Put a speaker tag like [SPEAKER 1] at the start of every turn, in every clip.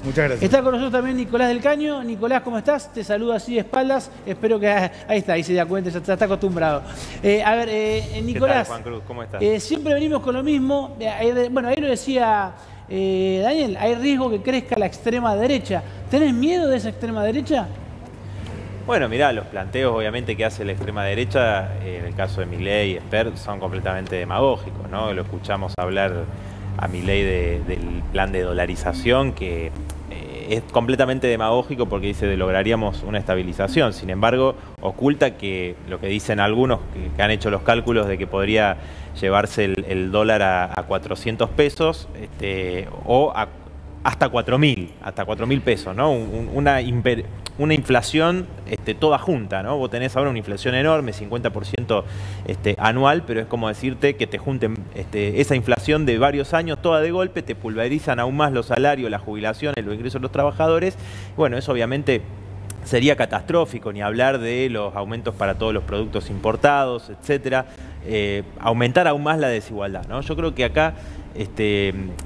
[SPEAKER 1] Muchas gracias.
[SPEAKER 2] Está con nosotros también Nicolás del Caño. Nicolás, ¿cómo estás? Te saludo así de espaldas. Espero que... ahí está, ahí se da cuenta, ya está acostumbrado. A ver, Nicolás.
[SPEAKER 3] ¿Qué tal, Juan Cruz? ¿Cómo estás?
[SPEAKER 2] Siempre venimos con lo mismo. Bueno, ahí lo decía Daniel, hay riesgo que crezca la extrema derecha. ¿Tenés miedo de esa extrema derecha?
[SPEAKER 3] Bueno, mirá, los planteos obviamente que hace la extrema derecha, en el caso de Milei y Esper, son completamente demagógicos, ¿no? Lo escuchamos hablar a Milei del plan de dolarización, que es completamente demagógico porque dice que lograríamos una estabilización. Sin embargo, oculta que lo que dicen algunos que han hecho los cálculos de que podría llevarse el dólar a 400 pesos o hasta 4.000 pesos, ¿no? Una inflación toda junta, ¿no? Vos tenés ahora una inflación enorme, 50% anual, pero es como decirte que te junten esa inflación de varios años toda de golpe, te pulverizan aún más los salarios, las jubilaciones, los ingresos de los trabajadores. Bueno, eso obviamente sería catastrófico, ni hablar de los aumentos para todos los productos importados, etcétera. Aumentar aún más la desigualdad, ¿no? Yo creo que acá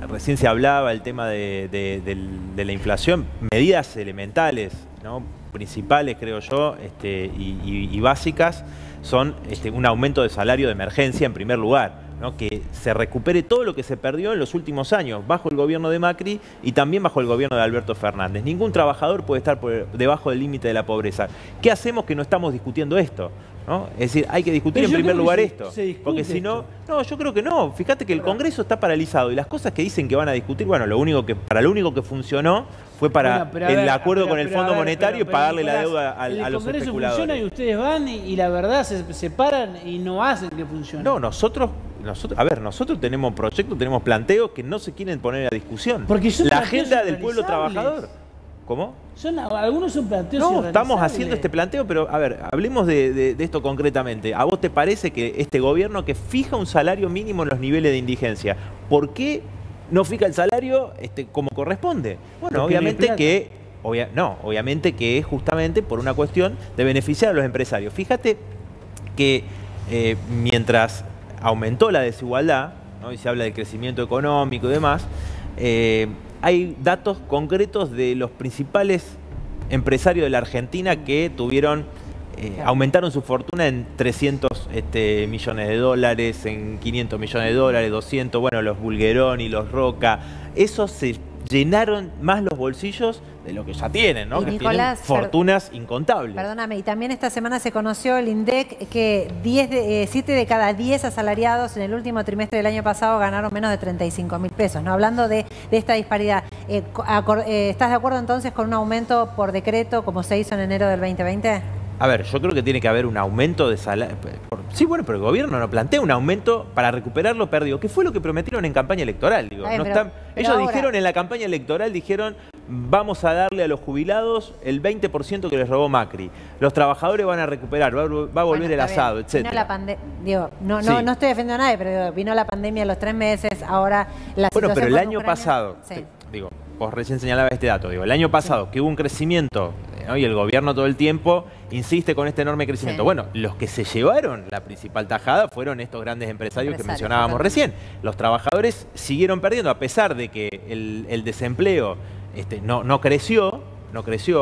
[SPEAKER 3] recién se hablaba el tema de la inflación, medidas elementales, ¿no? Principales, creo yo, y básicas, son un aumento de salario de emergencia en primer lugar, ¿no? Que se recupere todo lo que se perdió en los últimos años, bajo el gobierno de Macri y también bajo el gobierno de Alberto Fernández. Ningún trabajador puede estar debajo del límite de la pobreza. ¿Qué hacemos que no estamos discutiendo esto? ¿No? Es decir, hay que discutir en primer lugar esto, porque si no, yo creo que no. Fíjate que el Congreso está paralizado y las cosas que dicen que van a discutir, bueno, lo único que funcionó fue para el acuerdo con el Fondo Monetario y pagarle la deuda a los especuladores. El Congreso funciona y ustedes van y la verdad se paran y no hacen que funcione. No, nosotros tenemos proyectos, tenemos planteos que no se quieren poner a discusión.
[SPEAKER 2] Porque
[SPEAKER 3] la agenda del pueblo trabajador. ¿Cómo?
[SPEAKER 2] Algunos son planteos
[SPEAKER 3] No, estamos haciendo este planteo, pero a ver, hablemos de esto concretamente. ¿A vos te parece que este gobierno que fija un salario mínimo en los niveles de indigencia, ¿por qué no fija el salario como corresponde? Bueno, obviamente que es justamente por una cuestión de beneficiar a los empresarios. Fíjate que mientras aumentó la desigualdad, ¿no? Y se habla de crecimiento económico y demás, hay datos concretos de los principales empresarios de la Argentina que aumentaron su fortuna en 300 millones de dólares, en 500 millones de dólares, 200, bueno, los Bulgeroni, los Roca, esos se llenaron más los bolsillos de lo que ya tienen, ¿no?
[SPEAKER 4] Y
[SPEAKER 3] que
[SPEAKER 4] Nicolás,
[SPEAKER 3] tienen fortunas incontables.
[SPEAKER 4] Perdóname, y también esta semana se conoció el INDEC que 7 de cada 10 asalariados en el último trimestre del año pasado ganaron menos de 35.000 pesos, ¿no? Hablando de esta disparidad, ¿estás de acuerdo entonces con un aumento por decreto como se hizo en enero del 2020?
[SPEAKER 3] A ver, yo creo que tiene que haber un aumento de salario. Sí, bueno, pero el gobierno no plantea un aumento para recuperar lo perdido, que fue lo que prometieron en campaña electoral. Digo. Ellos
[SPEAKER 4] ahora
[SPEAKER 3] dijeron en la campaña electoral, vamos a darle a los jubilados el 20% que les robó Macri. Los trabajadores van a recuperar, va a volver el asado, etc.
[SPEAKER 4] No estoy defendiendo a nadie, pero vino la pandemia a los 3 meses, ahora la situación.
[SPEAKER 3] Bueno, pero el año
[SPEAKER 4] Ucrania,
[SPEAKER 3] pasado, vos recién señalabas este dato, el año pasado que hubo un crecimiento, ¿no? Y el gobierno todo el tiempo insiste con este enorme crecimiento. Bueno, los que se llevaron la principal tajada fueron estos grandes empresarios que mencionábamos recién. Los trabajadores siguieron perdiendo, a pesar de que el desempleo no creció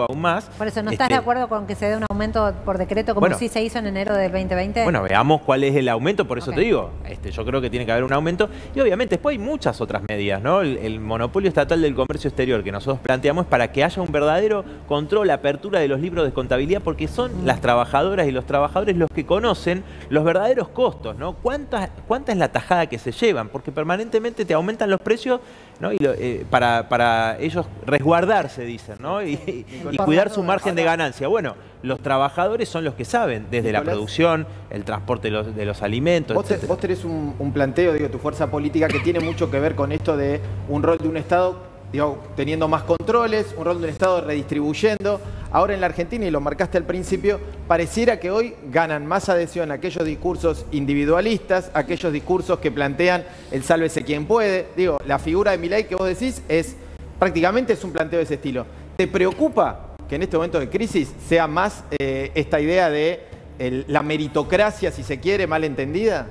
[SPEAKER 3] aún más.
[SPEAKER 4] Por eso, ¿no estás de acuerdo con que se dé un aumento por decreto como sí se hizo en enero del 2020?
[SPEAKER 3] Bueno, veamos cuál es el aumento, por eso te digo, yo creo que tiene que haber un aumento y obviamente después hay muchas otras medidas, ¿no? El monopolio estatal del comercio exterior que nosotros planteamos para que haya un verdadero control, apertura de los libros de contabilidad, porque son las trabajadoras y los trabajadores los que conocen los verdaderos costos, ¿no? ¿Cuánta es la tajada que se llevan? Porque permanentemente te aumentan los precios, ¿no? Y para ellos resguardarse, dicen, ¿no? Y cuidar su margen de ganancia. Bueno, los trabajadores son los que saben, desde la producción, el transporte de los alimentos, etc.
[SPEAKER 1] Vos tenés un planteo, tu fuerza política, que tiene mucho que ver con esto de un rol de un Estado, teniendo más controles, un rol de un Estado redistribuyendo. Ahora en la Argentina, y lo marcaste al principio, pareciera que hoy ganan más adhesión a aquellos discursos individualistas, a aquellos discursos que plantean el sálvese quien puede. La figura de Milei que vos decís prácticamente es un planteo de ese estilo. ¿Te preocupa que en este momento de crisis sea más esta idea de la meritocracia, si se quiere, mal entendida?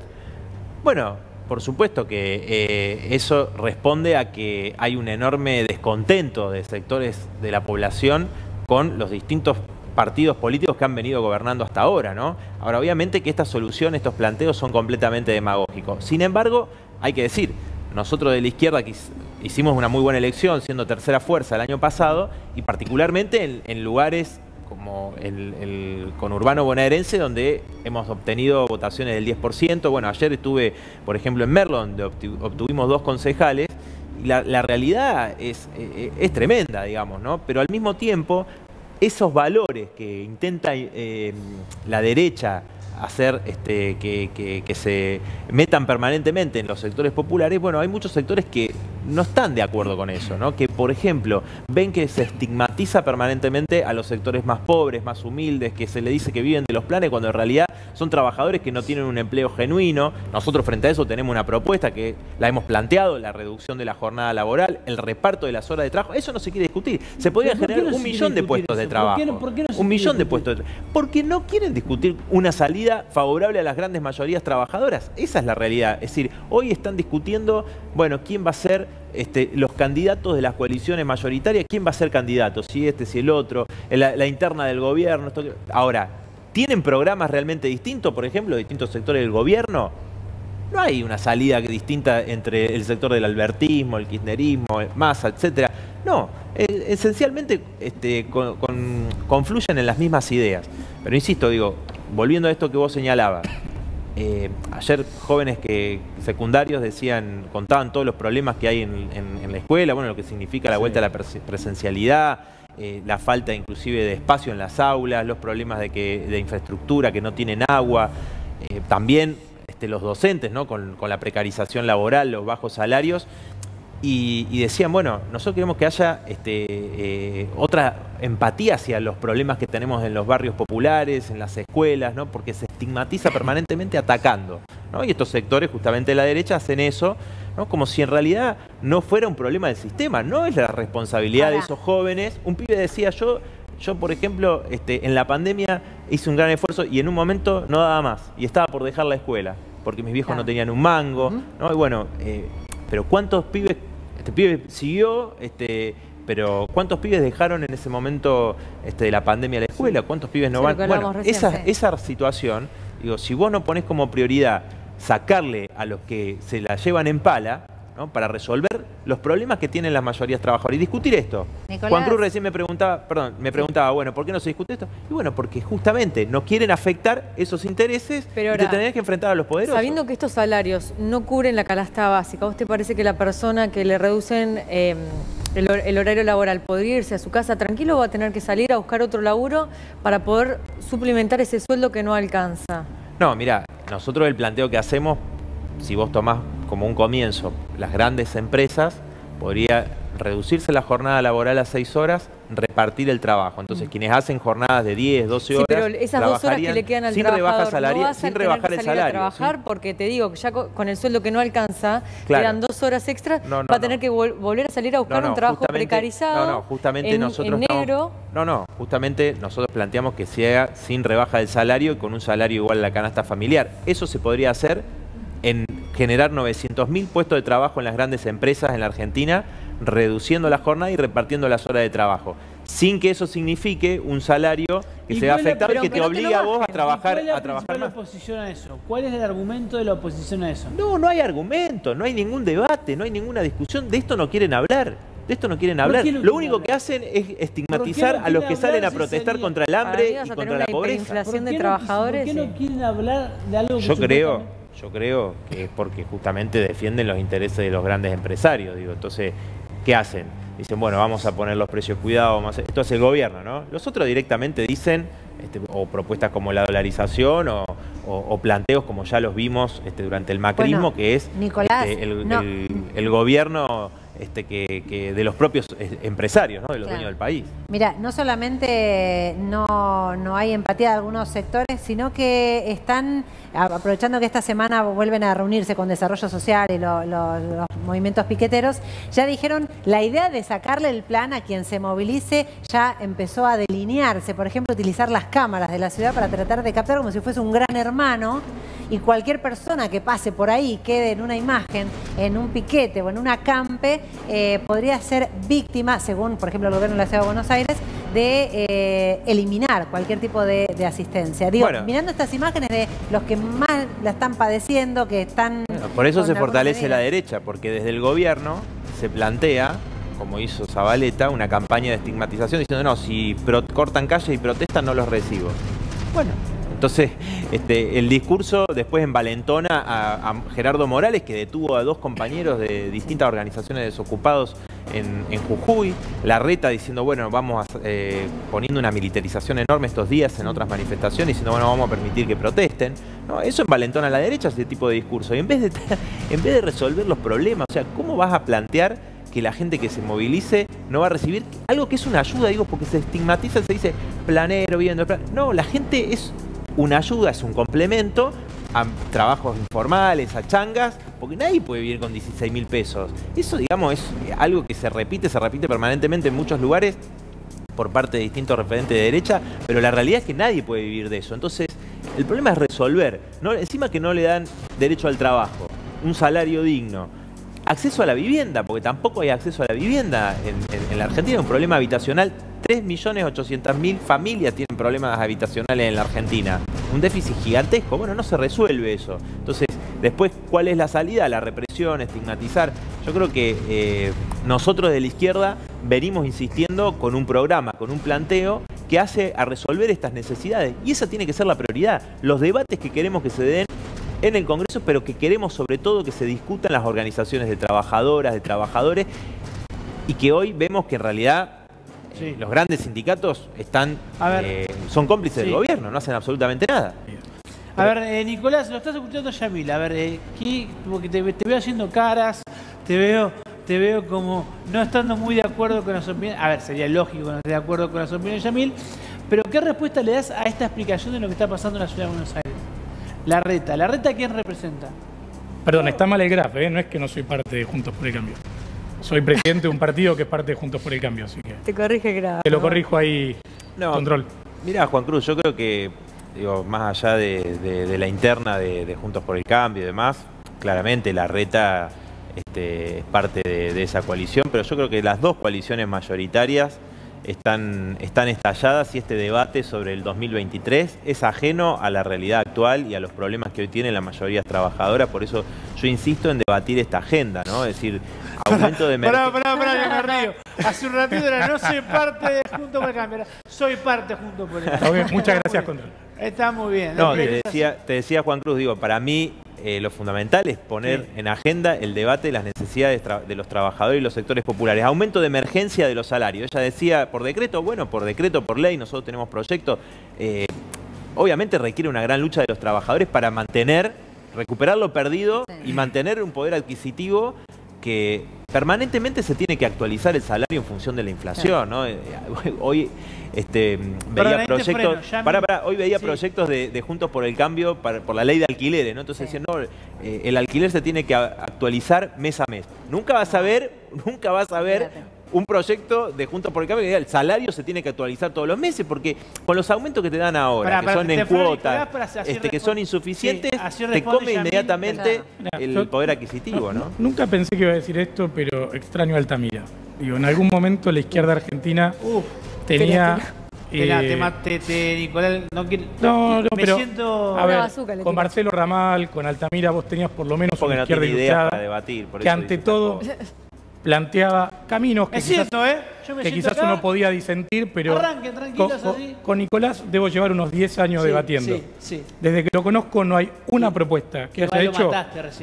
[SPEAKER 3] Bueno, por supuesto que eso responde a que hay un enorme descontento de sectores de la población con los distintos partidos políticos que han venido gobernando hasta ahora, ¿no? Ahora, obviamente que esta solución, estos planteos son completamente demagógicos. Sin embargo, hay que decir, nosotros de la izquierda hicimos una muy buena elección siendo tercera fuerza el año pasado y particularmente en lugares como el conurbano bonaerense, donde hemos obtenido votaciones del 10%. Bueno, ayer estuve, por ejemplo, en Merlo, donde obtuvimos 2 concejales, y la realidad es tremenda, digamos, ¿no? Pero al mismo tiempo, esos valores que intenta la derecha hacer que se metan permanentemente en los sectores populares, bueno, hay muchos sectores que no están de acuerdo con eso, ¿no? Que, por ejemplo, ven que se estigmatiza permanentemente a los sectores más pobres, más humildes, que se le dice que viven de los planes, cuando en realidad son trabajadores que no tienen un empleo genuino. Nosotros frente a eso tenemos una propuesta que la hemos planteado, la reducción de la jornada laboral, el reparto de las horas de trabajo. Eso no se quiere discutir. Se podría generar 1 millón de puestos de trabajo.
[SPEAKER 2] ¿Por qué no
[SPEAKER 3] 1 millón de puestos de trabajo. Porque no quieren discutir una salida favorable a las grandes mayorías trabajadoras. Esa es la realidad. Es decir, hoy están discutiendo, bueno, quién va a ser los candidatos de las coaliciones mayoritarias, quién va a ser candidato, si si el otro, la interna del gobierno. Ahora, ¿tienen programas realmente distintos, por ejemplo, de distintos sectores del gobierno? No hay una salida distinta entre el sector del albertismo, el kirchnerismo, Massa, etcétera. No, esencialmente confluyen en las mismas ideas. Pero insisto, digo, volviendo a esto que vos señalabas, ayer jóvenes secundarios contaban todos los problemas que hay en la escuela, bueno, lo que significa la vuelta a la presencialidad, la falta inclusive de espacio en las aulas, los problemas de infraestructura, que no tienen agua, también los docentes, ¿no? Con la precarización laboral, los bajos salarios. Y decían, bueno, nosotros queremos que haya otra empatía hacia los problemas que tenemos en los barrios populares, en las escuelas, ¿no? Porque se estigmatiza permanentemente atacando, ¿no? Y estos sectores, justamente de la derecha, hacen eso, ¿no? Como si en realidad no fuera un problema del sistema, no es la responsabilidad de esos jóvenes. Un pibe decía, yo por ejemplo, en la pandemia hice un gran esfuerzo y en un momento no daba más y estaba por dejar la escuela, porque mis viejos no tenían un mango, ¿no? Y bueno, pero ¿cuántos pibes? Este pibe siguió, pero ¿cuántos pibes dejaron en ese momento de la pandemia la escuela? ¿Cuántos pibes no van? Bueno, esa situación, digo, si vos no ponés como prioridad sacarle a los que se la llevan en pala, ¿no? Para resolver los problemas que tienen las mayorías trabajadoras y discutir esto.
[SPEAKER 4] Nicolás.
[SPEAKER 3] Juan Cruz recién me preguntaba, bueno, ¿por qué no se discute esto? Y bueno, porque justamente no quieren afectar esos intereses.
[SPEAKER 5] Pero ahora,
[SPEAKER 3] y te tenés que enfrentar a los poderosos.
[SPEAKER 5] Sabiendo que estos salarios no cubren la canasta básica, ¿a vos te parece que la persona que le reducen el horario laboral podría irse a su casa tranquilo o va a tener que salir a buscar otro laburo para poder suplementar ese sueldo que no alcanza?
[SPEAKER 3] No, mira, nosotros el planteo que hacemos, si vos tomás como un comienzo las grandes empresas, podría reducirse la jornada laboral a 6 horas, repartir el trabajo. Entonces, quienes hacen jornadas de 10, 12 horas,
[SPEAKER 5] pero esas 2 horas que le quedan al trabajador, no vas
[SPEAKER 3] sin rebajar el salario.
[SPEAKER 5] A trabajar, ¿sí? Porque te digo que ya con el sueldo que no alcanza,
[SPEAKER 3] claro,
[SPEAKER 5] quedan 2 horas extras, va a tener que volver a salir a buscar un trabajo precarizado,
[SPEAKER 3] justamente nosotros
[SPEAKER 5] negro.
[SPEAKER 3] Justamente nosotros planteamos que se haga sin rebaja del salario y con un salario igual a la canasta familiar. Eso se podría hacer en generar 900.000 puestos de trabajo en las grandes empresas en la Argentina, reduciendo la jornada y repartiendo las horas de trabajo, sin que eso signifique un salario que se va a afectar y que te obligue a vos a trabajar
[SPEAKER 2] más. Oposición a eso? ¿Cuál es el argumento de la oposición a eso?
[SPEAKER 3] No hay argumento, no hay ningún debate, no hay ninguna discusión. De esto no quieren hablar. De esto no quieren hablar. Lo único que hacen es estigmatizar a los que salen a protestar contra el hambre y contra la pobreza.
[SPEAKER 5] ¿Por qué
[SPEAKER 2] no quieren hablar de algo que
[SPEAKER 3] Yo creo que es porque justamente defienden los intereses de los grandes empresarios. Digo, entonces, ¿qué hacen? Dicen, bueno, vamos a poner los precios cuidados. Esto hace el gobierno, ¿no? Los otros directamente dicen, o propuestas como la dolarización o planteos como ya los vimos durante el macrismo, que es
[SPEAKER 4] Nicolás,
[SPEAKER 3] el gobierno que de los propios empresarios, ¿no? De los dueños del país.
[SPEAKER 4] Mira, no solamente no hay empatía de algunos sectores, sino que están aprovechando que esta semana vuelven a reunirse con Desarrollo Social y los movimientos piqueteros, ya dijeron la idea de sacarle el plan a quien se movilice ya empezó a delinearse. Por ejemplo, utilizar las cámaras de la ciudad para tratar de captar como si fuese un gran hermano y cualquier persona que pase por ahí, quede en una imagen, en un piquete o en un acampe, podría ser víctima, según por ejemplo el gobierno de la Ciudad de Buenos Aires, de eliminar cualquier tipo de asistencia. Digo,
[SPEAKER 3] bueno,
[SPEAKER 4] mirando estas imágenes de los que más la están padeciendo, que están...
[SPEAKER 3] Bueno, por eso se fortalece
[SPEAKER 4] medida.
[SPEAKER 3] la derecha, porque desde el gobierno se plantea, como hizo Zabaleta, una campaña de estigmatización diciendo, no, si cortan calle y protestan no los recibo. Bueno, entonces el discurso después envalentona a Gerardo Morales, que detuvo a 2 compañeros de distintas organizaciones de desocupados en Jujuy, Larreta diciendo, bueno, vamos poniendo una militarización enorme estos días en otras manifestaciones, diciendo, bueno, vamos a permitir que protesten. No, eso envalentona a la derecha, ese tipo de discurso. Y en vez de resolver los problemas, o sea, ¿cómo vas a plantear que la gente que se movilice no va a recibir algo que es una ayuda? Digo, porque se estigmatiza, se dice planero, viviendo. No, la gente es una ayuda, es un complemento a trabajos informales, a changas, porque nadie puede vivir con 16.000 pesos. Eso, digamos, es algo que se repite permanentemente en muchos lugares por parte de distintos referentes de derecha, pero la realidad es que nadie puede vivir de eso. Entonces, el problema es resolver. Encima que no le dan derecho al trabajo, un salario digno, acceso a la vivienda, porque tampoco hay acceso a la vivienda en la Argentina, un problema habitacional. 3.800.000 familias tienen problemas habitacionales en la Argentina. Un déficit gigantesco. Bueno, no se resuelve eso. Entonces, después, ¿cuál es la salida? La represión, estigmatizar. Yo creo que nosotros de la izquierda venimos insistiendo con un programa, con un planteo que hace a resolver estas necesidades. Y esa tiene que ser la prioridad. Los debates que queremos que se den en el Congreso, pero que queremos sobre todo que se discutan las organizaciones de trabajadoras, de trabajadores, y que hoy vemos que en realidad los grandes sindicatos son cómplices del gobierno, no hacen absolutamente nada.
[SPEAKER 2] A ver, Nicolás, lo estás escuchando Yamil. A ver, porque te veo haciendo caras, te veo como no estando muy de acuerdo con las opiniones. A ver, sería lógico que no estés de acuerdo con las opiniones de Yamil, pero ¿qué respuesta le das a esta explicación de lo que está pasando en la Ciudad de Buenos Aires? ¿Larreta ¿a quién representa?
[SPEAKER 6] Perdón, está mal el graf, no es que no soy parte de Juntos por el Cambio. Soy presidente de un partido que es parte de Juntos por el Cambio, así que...
[SPEAKER 5] Te corrige el graf.
[SPEAKER 6] Te lo corrijo ahí, control.
[SPEAKER 3] Mirá, Juan Cruz, yo creo que, digo, más allá de la interna de Juntos por el Cambio y demás, claramente Larreta es parte de esa coalición, pero yo creo que las dos coaliciones mayoritarias están estalladas y este debate sobre el 2023 es ajeno a la realidad actual y a los problemas que hoy tienen la mayoría trabajadora. Por eso yo insisto en debatir esta agenda, ¿no? Es decir, aumento de mercado.
[SPEAKER 2] Pará, que me río. Hace un ratito era no soy parte de Juntos por el Cambio, soy parte Juntos por el Cambio.
[SPEAKER 6] Okay, muchas gracias, Control.
[SPEAKER 2] Está muy bien.
[SPEAKER 3] No, te decía Juan Cruz, digo, para mí lo fundamental es poner en agenda el debate de las necesidades de los trabajadores y los sectores populares. Aumento de emergencia de los salarios. Ella decía, por decreto, bueno, por decreto, por ley, nosotros tenemos proyectos. Obviamente requiere una gran lucha de los trabajadores para recuperar lo perdido y mantener un poder adquisitivo que permanentemente se tiene que actualizar el salario en función de la inflación, ¿no? Hoy veía proyectos, hoy veía proyectos de Juntos por el Cambio por la ley de alquileres, ¿no? Entonces decían, no, el alquiler se tiene que actualizar mes a mes. Nunca vas a ver un proyecto de Juntos por el Cambio que diga el salario se tiene que actualizar todos los meses, porque con los aumentos que te dan ahora, que son en cuotas, que son insuficientes, te come inmediatamente el poder adquisitivo, ¿no?
[SPEAKER 6] Nunca pensé que iba a decir esto, pero extraño a Altamira. Digo, en algún momento la izquierda argentina tenía...
[SPEAKER 2] Nicolás,
[SPEAKER 6] no, pero
[SPEAKER 2] siento...
[SPEAKER 6] a ver, con Marcelo Ramal, con Altamira, vos tenías por lo menos una izquierda ilustrada
[SPEAKER 3] para debatir,
[SPEAKER 6] que ante todo planteaba caminos que quizás uno podía disentir, pero con Nicolás debo llevar unos 10 años debatiendo. Desde que lo conozco no hay una propuesta que haya hecho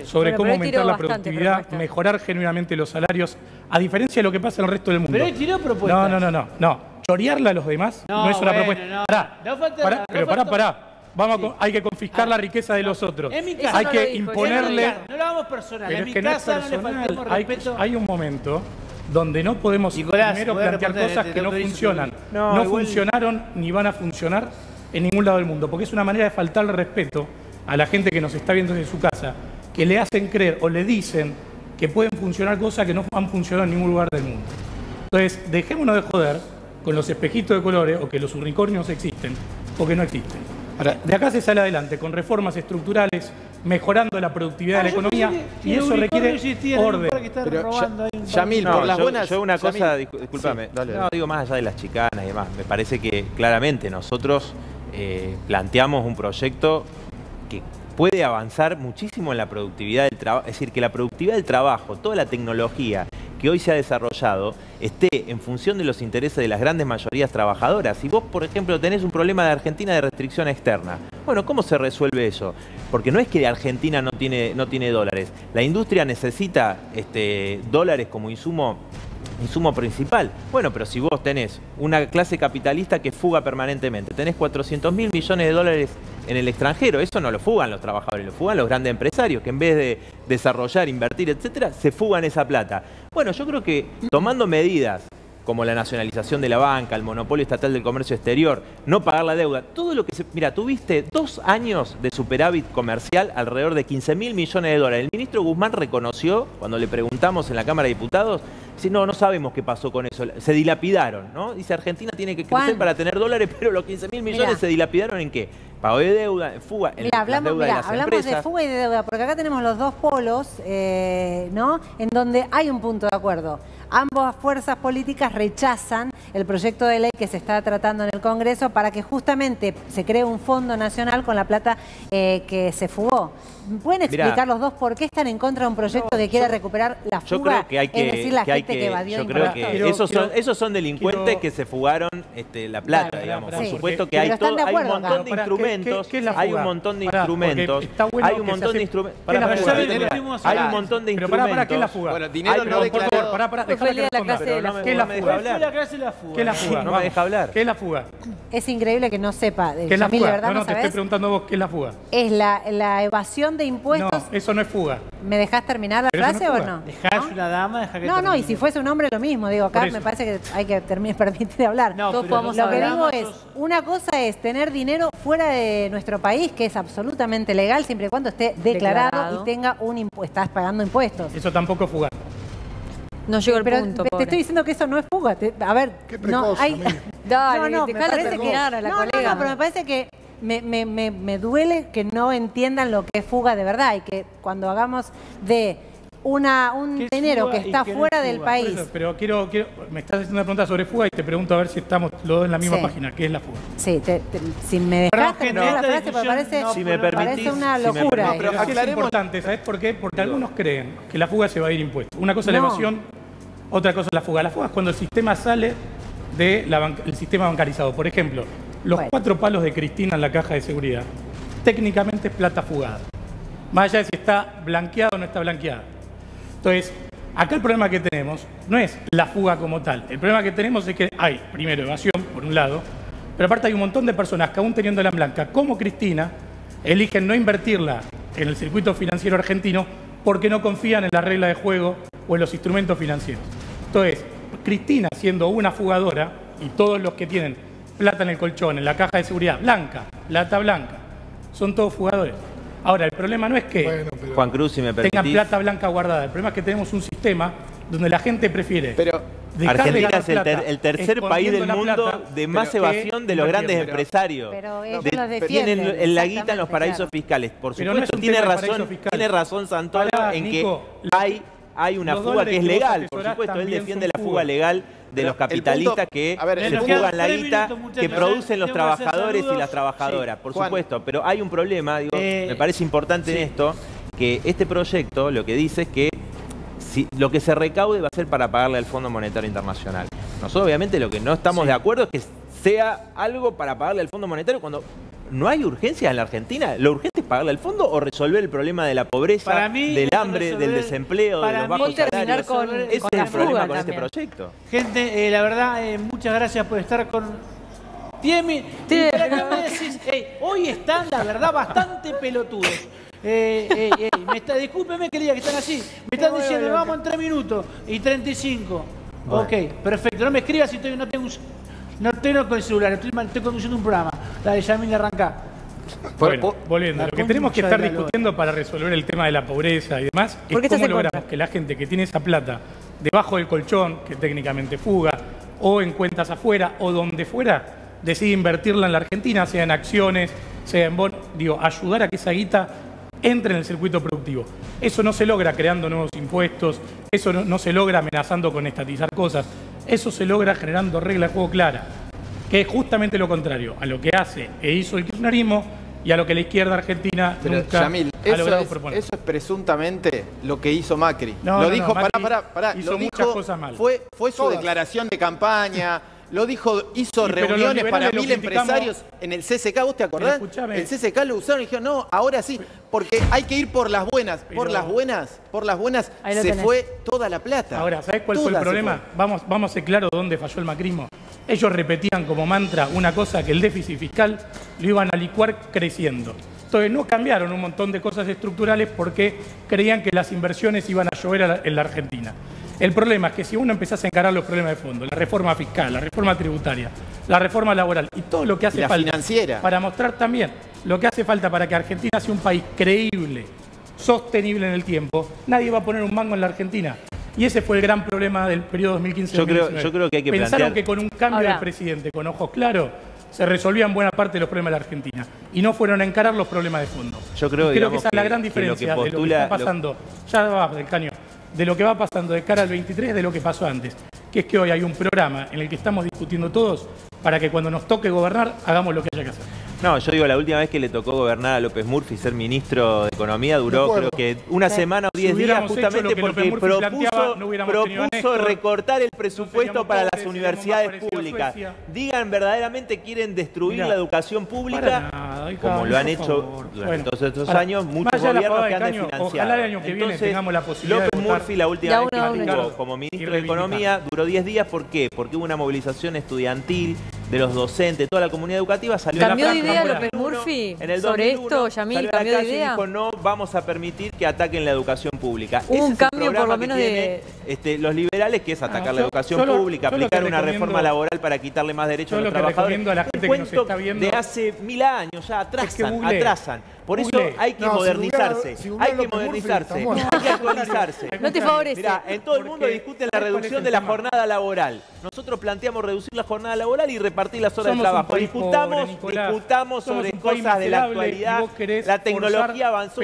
[SPEAKER 6] sobre cómo aumentar la productividad, mejorar genuinamente los salarios, a diferencia de lo que pasa en el resto del mundo.
[SPEAKER 2] Pero él tiró propuestas.
[SPEAKER 6] No. Chorearla a los demás no es una propuesta. Pará. Hay que confiscar la riqueza de los otros. Hay que imponerle...
[SPEAKER 2] No lo hagamos personal.
[SPEAKER 6] Pero
[SPEAKER 2] en mi casa no le faltemos respeto.
[SPEAKER 6] Hay un momento donde no podemos primero plantear cosas que no funcionan. No funcionaron ni van a funcionar en ningún lado del mundo. Porque es una manera de faltarle respeto a la gente que nos está viendo desde su casa, que le hacen creer o le dicen que pueden funcionar cosas que no han funcionado en ningún lugar del mundo. Entonces, dejémonos de joder con los espejitos de colores o que los unicornios existen, porque no existen. Ahora, de acá se sale adelante con reformas estructurales, mejorando la productividad de la economía, y eso requiere orden.
[SPEAKER 1] Pero, Yamil, por las buenas...
[SPEAKER 3] Yo una cosa, discúlpame, sí, dale. No, digo más allá de las chicanas y demás, me parece que claramente nosotros planteamos un proyecto que puede avanzar muchísimo en la productividad del trabajo, es decir, que la productividad del trabajo, toda la tecnología que hoy se ha desarrollado esté en función de los intereses de las grandes mayorías trabajadoras. Si vos, por ejemplo, tenés un problema de Argentina de restricción externa, bueno, ¿cómo se resuelve eso? Porque no es que Argentina no tiene dólares. La industria necesita dólares como insumo principal. Bueno, pero si vos tenés una clase capitalista que fuga permanentemente, tenés 400.000 millones de dólares en el extranjero, eso no lo fugan los trabajadores, lo fugan los grandes empresarios, que en vez de desarrollar, invertir, etcétera, se fugan esa plata. Bueno, yo creo que tomando medidas como la nacionalización de la banca, el monopolio estatal del comercio exterior, no pagar la deuda, todo lo que se... Mira, tuviste 2 años de superávit comercial alrededor de 15.000 millones de dólares. El ministro Guzmán reconoció, cuando le preguntamos en la Cámara de Diputados, dice, no sabemos qué pasó con eso, se dilapidaron, ¿no? Dice, Argentina tiene que crecer para tener dólares, pero los 15.000 millones se dilapidaron ¿en qué? Pago de deuda, en fuga, en las deudas de las
[SPEAKER 4] hablamos
[SPEAKER 3] empresas.
[SPEAKER 4] de fuga y de deuda, porque acá tenemos los dos polos, ¿no? En donde hay un punto de acuerdo. Ambas fuerzas políticas rechazan el proyecto de ley que se está tratando en el Congreso para que justamente se cree un fondo nacional con la plata que se fugó. ¿Pueden explicar los dos por qué están en contra de un proyecto que quiere recuperar la fuga?
[SPEAKER 3] Yo creo que hay que...
[SPEAKER 4] Es decir, la gente que evadió
[SPEAKER 3] yo creo que esos son delincuentes que se fugaron la plata, digamos. Por supuesto que hay un montón de instrumentos. Hay un montón de instrumentos. Hay un montón de instrumentos. Hay un montón de instrumentos.
[SPEAKER 6] ¿Para qué es la fuga?
[SPEAKER 1] Bueno, dinero no declarado.
[SPEAKER 6] ¿Qué es la fuga?
[SPEAKER 3] No me deja hablar.
[SPEAKER 6] ¿Qué es la fuga?
[SPEAKER 4] Es increíble que no sepa.
[SPEAKER 6] ¿Qué es la fuga? No, te estoy preguntando a vos, ¿qué es la fuga?
[SPEAKER 4] Es la evasión de impuestos.
[SPEAKER 6] No, eso no es fuga.
[SPEAKER 4] ¿Me dejás terminar la frase o no?
[SPEAKER 2] Dejás una dama, dejá que termine.
[SPEAKER 4] No, y si fuese un hombre lo mismo. Digo, acá me parece que hay que permitir hablar.
[SPEAKER 2] No,
[SPEAKER 4] lo que digo es, una cosa es tener dinero fuera de nuestro país, que es absolutamente legal, siempre y cuando esté declarado y tenga estás pagando impuestos.
[SPEAKER 6] Eso tampoco es fuga.
[SPEAKER 5] No llegó el punto,
[SPEAKER 4] te estoy diciendo que eso no es fuga. A ver,
[SPEAKER 7] qué precoz,
[SPEAKER 5] Dale, dejala terminar a la colega.
[SPEAKER 4] No, pero me parece que me duele que no entiendan lo que es fuga de verdad y que cuando hagamos de un dinero que está fuera del país.
[SPEAKER 6] Eso, pero me estás haciendo una pregunta sobre fuga y te pregunto a ver si estamos los dos en la misma página. ¿Qué es la fuga?
[SPEAKER 4] Sí, si me dejas terminar la frase, me parece una locura.
[SPEAKER 6] Es importante, ¿sabes por qué? Porque algunos creen que la fuga se va a ir impuesto. Una cosa es la evasión, otra cosa es la fuga. La fuga es cuando el sistema sale del sistema bancarizado. Por ejemplo, los 4 palos de Cristina en la caja de seguridad, técnicamente es plata fugada. Más allá de si está blanqueada o no está blanqueada. Entonces, acá el problema que tenemos no es la fuga como tal. El problema que tenemos es que hay, primero, evasión, por un lado, pero aparte hay un montón de personas que aún teniéndola en blanca, como Cristina, eligen no invertirla en el circuito financiero argentino porque no confían en la regla de juego o en los instrumentos financieros. Entonces, Cristina, siendo una fugadora, y todos los que tienen plata en el colchón, en la caja de seguridad, blanca, plata blanca, son todos fugadores. Ahora, el problema no es que
[SPEAKER 3] Juan Cruz, si me permitís,
[SPEAKER 6] tengan plata blanca guardada. El problema es que tenemos un sistema donde la gente prefiere...
[SPEAKER 3] Argentina es el tercer país del mundo de más evasión de los grandes empresarios.
[SPEAKER 4] Pero ellos los defienden.
[SPEAKER 3] Tienen la guita en los paraísos fiscales. Por supuesto, tiene razón Santoro en que hay una fuga que es legal. Por supuesto, él defiende la fuga legal de los capitalistas que se fugan la guita, que producen los trabajadores y las trabajadoras. Por supuesto, pero hay un problema, me parece importante en esto, que este proyecto lo que dice es que lo que se recaude va a ser para pagarle al Fondo Monetario Internacional. Nosotros obviamente lo que no estamos de acuerdo es que sea algo para pagarle al Fondo Monetario cuando no hay urgencias en la Argentina. ¿Lo urgente es pagarle al fondo o resolver el problema de la pobreza, del hambre, del desempleo, de los bajos salarios? Ese es el problema con este proyecto.
[SPEAKER 2] Gente, la verdad, muchas gracias por estar con... hoy están, la verdad, bastante pelotudos. Discúlpeme que diga que están así. Me están diciendo, vamos en 3 minutos y 35. Bueno. Ok, perfecto. No me escribas si no tengo con el celular, estoy conduciendo un programa. Dale, Yamil, arrancá.
[SPEAKER 6] Bueno, volviendo, lo que tenemos que estar discutiendo para resolver el tema de la pobreza y demás es cómo logramos que la gente que tiene esa plata debajo del colchón, que técnicamente fuga, o en cuentas afuera, o donde fuera, decide invertirla en la Argentina, sea en acciones, sea en bono, ayudar a que esa guita entre en el circuito productivo. Eso no se logra creando nuevos impuestos, eso no se logra amenazando con estatizar cosas, eso se logra generando reglas de juego claras, que es justamente lo contrario a lo que hace e hizo el kirchnerismo y a lo que la izquierda argentina nunca ha logrado proponer.
[SPEAKER 1] Eso es presuntamente lo que hizo Macri.
[SPEAKER 6] No,
[SPEAKER 1] lo dijo,
[SPEAKER 6] pará, hizo muchas cosas mal.
[SPEAKER 1] Fue su declaración de campaña. Lo dijo, hizo reuniones para 1000 empresarios en el CCK, ¿vos te acordás? El CCK lo usaron y dijeron, no, ahora sí, porque hay que ir por las buenas. Por las buenas se fue toda la plata.
[SPEAKER 6] Ahora, ¿sabés cuál fue el problema? Vamos a ser claros dónde falló el macrismo. Ellos repetían como mantra una cosa, que el déficit fiscal lo iban a licuar creciendo. Entonces no cambiaron un montón de cosas estructurales porque creían que las inversiones iban a llover en la Argentina. El problema es que si uno empezase a encarar los problemas de fondo, la reforma fiscal, la reforma tributaria, la reforma laboral y todo lo que hace falta
[SPEAKER 1] financiera,
[SPEAKER 6] para mostrar también lo que hace falta para que Argentina sea un país creíble, sostenible en el tiempo, nadie va a poner un mango en la Argentina. Y ese fue el gran problema del periodo 2015-2019.
[SPEAKER 3] Yo creo que hay que
[SPEAKER 6] Pensaron que con un cambio del presidente, con ojos claros, se resolvían buena parte de los problemas de la Argentina. Y no fueron a encarar los problemas de fondo.
[SPEAKER 3] Yo creo
[SPEAKER 6] que esa es la gran diferencia de lo que está pasando. Ya va del caño. De lo que va pasando de cara al 23 de lo que pasó antes, que es que hoy hay un programa en el que estamos discutiendo todos para que cuando nos toque gobernar hagamos lo que haya que hacer.
[SPEAKER 3] No, yo digo, la última vez que le tocó gobernar a López Murphy ser ministro de Economía duró creo que una semana o 10 días justamente porque propuso recortar el presupuesto para las universidades públicas. Digan, verdaderamente quieren destruir la educación pública, como lo han hecho durante todos estos años muchos gobiernos que han desfinanciado.
[SPEAKER 6] Ojalá el año que viene tengamos la posibilidad
[SPEAKER 3] López Murphy la última vez que estuvo como ministro de Economía duró 10 días. ¿Por qué? Porque hubo una movilización estudiantil de los docentes, toda la comunidad educativa salió
[SPEAKER 5] ¿Cambió de idea López Murphy sobre esto, Yamil? ¿Cambió de idea?
[SPEAKER 3] Dijo, no vamos a permitir que ataquen la educación pública.
[SPEAKER 5] Hubo un cambio por lo menos de...
[SPEAKER 3] los liberales, que es atacar la educación pública, aplicar una reforma laboral para quitarle más derechos a los trabajadores.
[SPEAKER 6] A la gente que nos está viendo,
[SPEAKER 3] de hace 1000 años, ya atrasan. Por eso hay que modernizarse, hay que modernizarse, hay que actualizarse.
[SPEAKER 5] No te favorece.
[SPEAKER 3] Mirá, en todo el mundo discuten la reducción de la jornada laboral. Nosotros planteamos reducir la jornada laboral y repartir las horas de trabajo. Discutamos sobre cosas de la actualidad. La tecnología avanzó,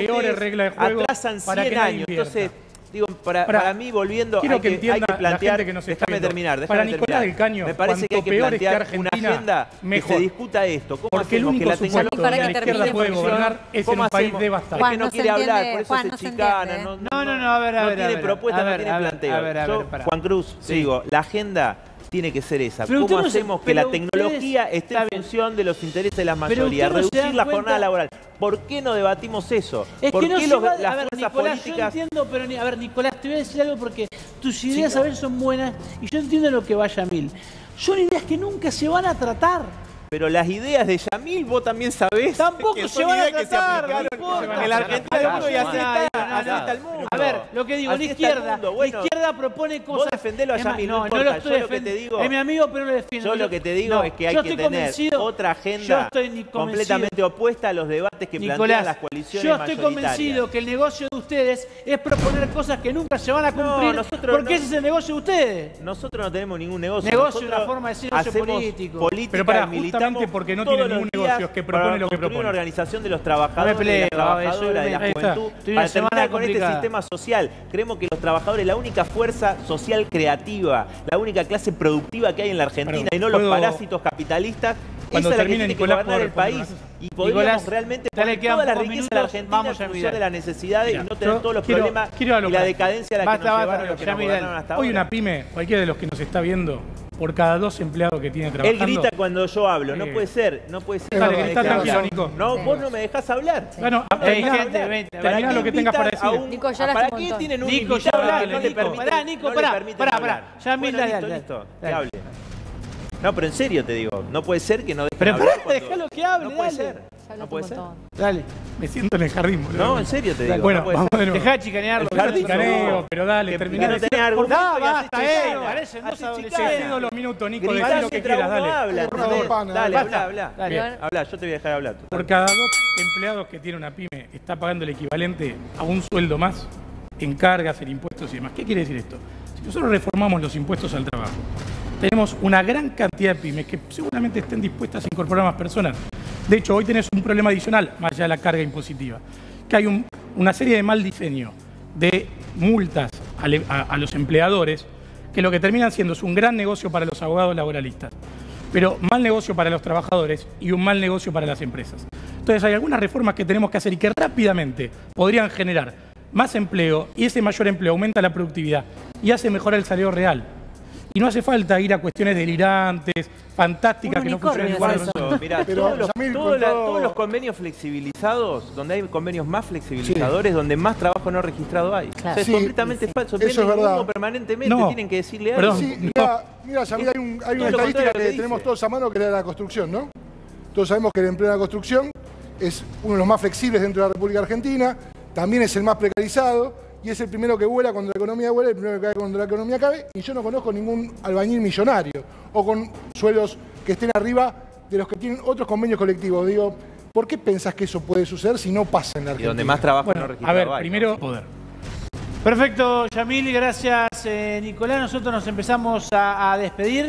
[SPEAKER 3] atrasan 100 años. Entonces, digo, para mí, volviendo, hay que plantear, déjame terminar.
[SPEAKER 6] Para Nicolás del Caño,
[SPEAKER 3] me parece que hay que plantear una agenda que se discuta esto. ¿Cómo hacemos que la tecnología
[SPEAKER 6] la izquierda puede gobernar es en un país devastado?
[SPEAKER 3] Es que no quiere hablar, por eso se chicana.
[SPEAKER 2] No, a ver.
[SPEAKER 3] No tiene propuesta, no tiene planteo. Yo, Juan Cruz, digo, la agenda tiene que ser esa. ¿Cómo hacemos que la tecnología esté en función de los intereses de las mayorías? Reducir la jornada laboral. ¿Por qué no debatimos eso?
[SPEAKER 2] Es
[SPEAKER 3] ¿Por
[SPEAKER 2] que no
[SPEAKER 3] qué
[SPEAKER 2] se va,
[SPEAKER 3] las
[SPEAKER 2] a ver,
[SPEAKER 3] fuerzas
[SPEAKER 2] Nicolás,
[SPEAKER 3] políticas...
[SPEAKER 2] yo entiendo, pero a ver, Nicolás, te voy a decir algo porque tus ideas a ver son buenas y yo entiendo lo que va Yamil. Son ideas que nunca se van a tratar.
[SPEAKER 3] Pero las ideas de Yamil, vos también sabés.
[SPEAKER 2] Tampoco se van a tratar, no importa.
[SPEAKER 3] En la Argentina del mundo y así está el mundo.
[SPEAKER 2] A ver, lo que digo, la izquierda propone cosas.
[SPEAKER 3] Vos defendelo a Yamil, no
[SPEAKER 2] lo
[SPEAKER 3] importa.
[SPEAKER 2] estoy
[SPEAKER 3] Yo lo que te digo,
[SPEAKER 2] es mi amigo, pero no lo defiendo.
[SPEAKER 3] Yo lo que te digo es que hay que tener otra agenda completamente opuesta a los debates que plantean las coaliciones mayoritarias.
[SPEAKER 2] Yo estoy convencido que el negocio de ustedes es proponer cosas que nunca se van a cumplir, porque ese es el negocio de ustedes.
[SPEAKER 3] Nosotros no tenemos ningún negocio.
[SPEAKER 2] Negocio es una forma de decir negocio político.
[SPEAKER 6] Pero para, justamente porque no tiene ningún negocio, que propone lo que propone.
[SPEAKER 3] Una organización de los trabajadores, de las trabajadoras, de la juventud, para terminar con este sistema social. Creemos que los trabajadores, la única fuerza social creativa, la única clase productiva que hay en la Argentina y no los parásitos capitalistas, esa es la que tiene que gobernar el país. Y podríamos realmente poner toda la riqueza de la Argentina en función de las necesidades y no tener todos los problemas y la decadencia a la que nos llevaron los que nos gobernaron hasta ahora.
[SPEAKER 6] Hoy una pyme, cualquiera de los que nos está viendo, por cada 2 empleados que tiene trabajando...
[SPEAKER 3] Él grita cuando yo hablo, no puede ser, no puede ser.
[SPEAKER 6] Dale, grita tranquilo, Nico.
[SPEAKER 3] No, vos no me dejás hablar.
[SPEAKER 6] Bueno, terminá lo que tengas para decir.
[SPEAKER 5] Nico, ya
[SPEAKER 3] ¿Para qué tienen un invitado que no le permite hablar?
[SPEAKER 2] Yamil, dale.
[SPEAKER 3] Que hable. No, pero en serio te digo, no puede ser que no dejen
[SPEAKER 2] pero
[SPEAKER 3] hablar.
[SPEAKER 2] Pero déjalo que hable,
[SPEAKER 3] no puede ser. No puede ser.
[SPEAKER 2] Dale.
[SPEAKER 6] Me siento en el jardín, boludo.
[SPEAKER 3] No, en serio te digo.
[SPEAKER 6] Bueno,
[SPEAKER 3] no
[SPEAKER 6] vamos de nuevo.
[SPEAKER 2] Dejá de chicanearlo.
[SPEAKER 6] Dejá de chicaneo, pero dale, terminá.
[SPEAKER 3] No tenés argumentos.
[SPEAKER 2] No, basta, parece no
[SPEAKER 6] se los minutos, Nico, decí lo que quieras, dale.
[SPEAKER 3] Dale, habla, yo te voy a dejar hablar.
[SPEAKER 6] Por cada 2 empleados que tiene una pyme, está pagando el equivalente a un sueldo más en cargas, en impuestos y demás. ¿Qué quiere decir esto? Si nosotros reformamos los impuestos al trabajo, tenemos una gran cantidad de pymes que seguramente estén dispuestas a incorporar más personas. De hecho, hoy tenés un problema adicional, más allá de la carga impositiva, que hay una serie de mal diseño de multas a los empleadores, que lo que terminan siendo es un gran negocio para los abogados laboralistas, pero mal negocio para los trabajadores y un mal negocio para las empresas. Entonces hay algunas reformas que tenemos que hacer y que rápidamente podrían generar más empleo, y ese mayor empleo aumenta la productividad y hace mejorar el salario real. Y no hace falta ir a cuestiones delirantes, fantásticas, que no funcionan igual.
[SPEAKER 3] Mirá, todos los convenios flexibilizados, donde hay convenios más flexibilizadores, donde más trabajo no registrado hay.
[SPEAKER 4] Claro.
[SPEAKER 3] O sea, es completamente falso.
[SPEAKER 7] Eso es verdad.
[SPEAKER 3] Permanentemente tienen que decirle algo.
[SPEAKER 6] Perdón.
[SPEAKER 7] Sí, mira, Yamil, hay una estadística que tenemos todos a mano, que es la de la construcción, ¿no? Todos sabemos que el empleo en la construcción es uno de los más flexibles dentro de la República Argentina, también es el más precarizado, y es el primero que vuela cuando la economía vuela, el primero que cae cuando la economía cae, y yo no conozco ningún albañil millonario o con sueldos que estén arriba de los que tienen otros convenios colectivos. Digo, ¿por qué pensás que eso puede suceder si no pasa en la Argentina?
[SPEAKER 3] Y donde más trabajo no registrado
[SPEAKER 6] a ver,
[SPEAKER 3] hay,
[SPEAKER 6] primero, poder.
[SPEAKER 2] Perfecto, Yamil, gracias Nicolás. Nosotros nos empezamos a despedir.